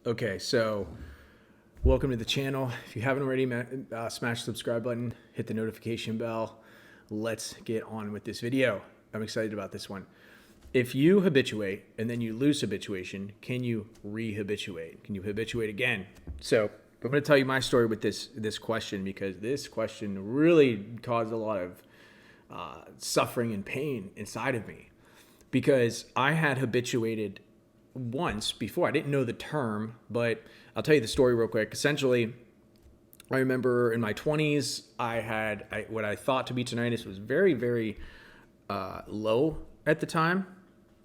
Okay, so welcome to the channel. If you haven't already, smash the subscribe button, hit the notification bell. Let's get on with this video. I'm excited about this one. If you habituate and then you lose habituation, can you re-habituate? Can you habituate again? So I'm going to tell you my story with this question, because this question really caused a lot of suffering and pain inside of me, because I had habituated once before. I didn't know the term, but I'll tell you the story real quick. Essentially, I remember in my 20s, I had what I thought to be tinnitus. Was very, very low at the time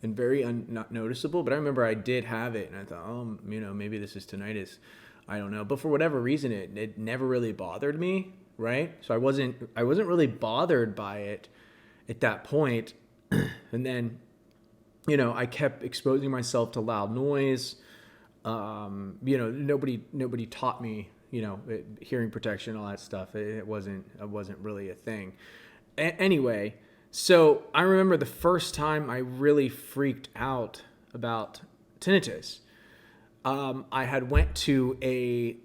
and very not noticeable. But I remember I did have it, and I thought, maybe this is tinnitus. I don't know. But for whatever reason, it never really bothered me, right? So I wasn't really bothered by it at that point. And then, I kept exposing myself to loud noise. Nobody taught me, hearing protection, all that stuff. It wasn't really a thing. Anyway, so I remember the first time I really freaked out about tinnitus. I had went to a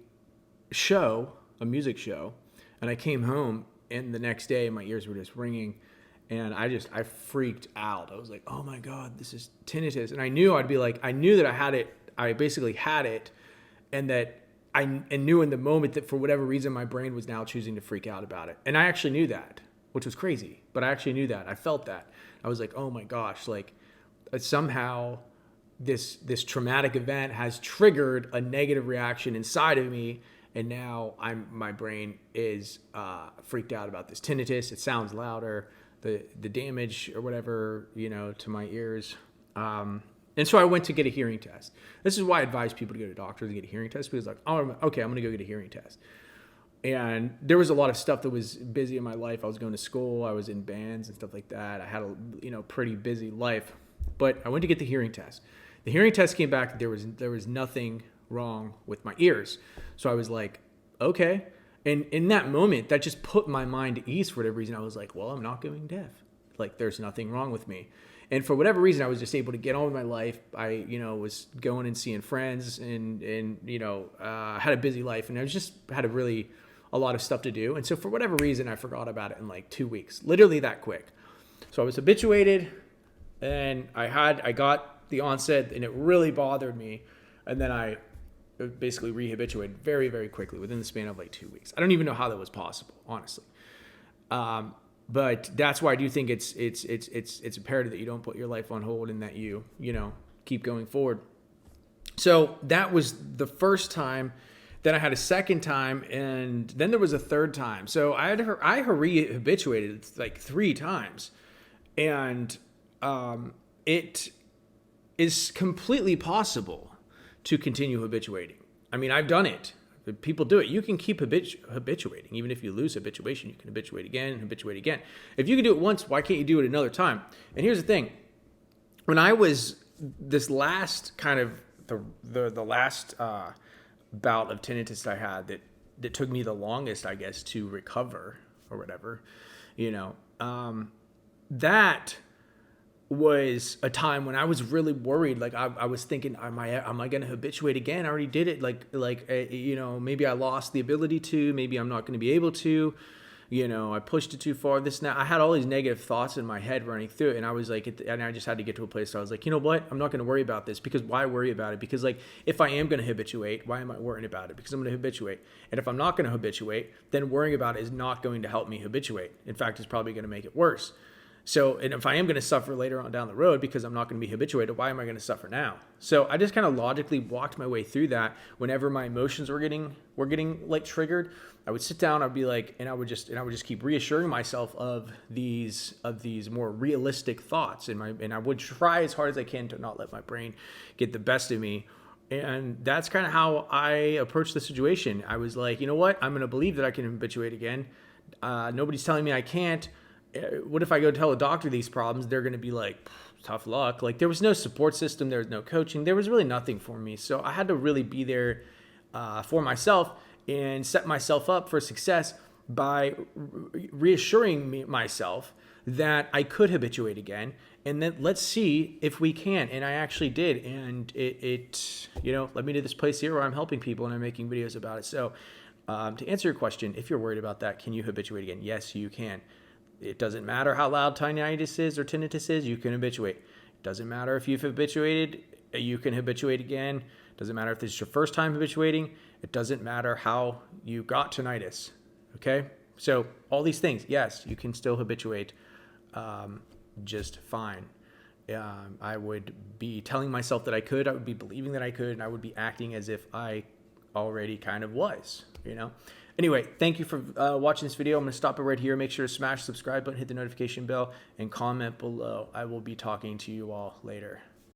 music show, and I came home, and the next day my ears were just ringing. And I freaked out. I was like, oh my God, this is tinnitus. And I knew that I had it. I basically had it. And that I knew in the moment that for whatever reason, my brain was now choosing to freak out about it. And I actually knew that, which was crazy. But I actually knew that. I felt that. I was like, oh my gosh, somehow this traumatic event has triggered a negative reaction inside of me. And now my brain is freaked out about this tinnitus. It sounds louder. The damage or whatever, to my ears. And so I went to get a hearing test. This is why I advise people to go to doctors to get a hearing test, because I'm going to go get a hearing test. And there was a lot of stuff that was busy in my life. I was going to school. I was in bands and stuff like that. I had a, pretty busy life, but I went to get the hearing test. The hearing test came back. There was nothing wrong with my ears. So I was like, okay. And in that moment, that just put my mind at ease for whatever reason. I was like, well, I'm not going deaf. There's nothing wrong with me. And for whatever reason, I was just able to get on with my life. I, was going and seeing friends and had a busy life. And I just had a lot of stuff to do. And so for whatever reason, I forgot about it in 2 weeks, literally that quick. So I was habituated, and I got the onset, and it really bothered me. And then I basically re-habituated very, very quickly within the span of 2 weeks. I don't even know how that was possible, honestly. But that's why I do think it's imperative that you don't put your life on hold, and that you keep going forward. So that was the first time. Then I had a second time, and then there was a third time. So I re-habituated 3 times, and it is completely possible to continue habituating. I mean, I've done it. People do it. You can keep habituating. Even if you lose habituation, you can habituate again and habituate again. If you can do it once, why can't you do it another time? And here's the thing. When I was this last kind of the last bout of tinnitus I had that took me the longest, I guess, to recover or whatever, that was a time when I was really worried. I was thinking, am I going to habituate again? I already did it. Maybe I lost the ability to, maybe I'm not going to be able to, I pushed it too far. I had all these negative thoughts in my head running through it. And I was and I just had to get to a place where I was like, you know what? I'm not going to worry about this, because why worry about it? Because if I am going to habituate, why am I worrying about it? Because I'm going to habituate. And if I'm not going to habituate, then worrying about it is not going to help me habituate. In fact, it's probably going to make it worse. So, and if I am going to suffer later on down the road because I'm not going to be habituated, why am I going to suffer now? So I just kind of logically walked my way through that. Whenever my emotions were getting triggered, I would sit down, and I would just keep reassuring myself of these more realistic thoughts, and I would try as hard as I can to not let my brain get the best of me. And that's kind of how I approached the situation. I was like, you know what? I'm going to believe that I can habituate again. Nobody's telling me I can't. What if I go tell a doctor these problems? They're going to be like, tough luck. There was no support system. There was no coaching. There was really nothing for me. So I had to really be there for myself and set myself up for success by reassuring myself that I could habituate again, and then let's see if we can. And I actually did. And it led me to this place here where I'm helping people and I'm making videos about it. So to answer your question, if you're worried about that, can you habituate again? Yes, you can. It doesn't matter how loud tinnitus is or tinnitus is, you can habituate. It doesn't matter if you've habituated, you can habituate again. It doesn't matter if this is your first time habituating. It doesn't matter how you got tinnitus. Okay? So all these things, yes, you can still habituate just fine. I would be telling myself that I could. I would be believing that I could, and I would be acting as if I already kind of was, Anyway, thank you for watching this video. I'm going to stop it right here. Make sure to smash the subscribe button, hit the notification bell, and comment below. I will be talking to you all later.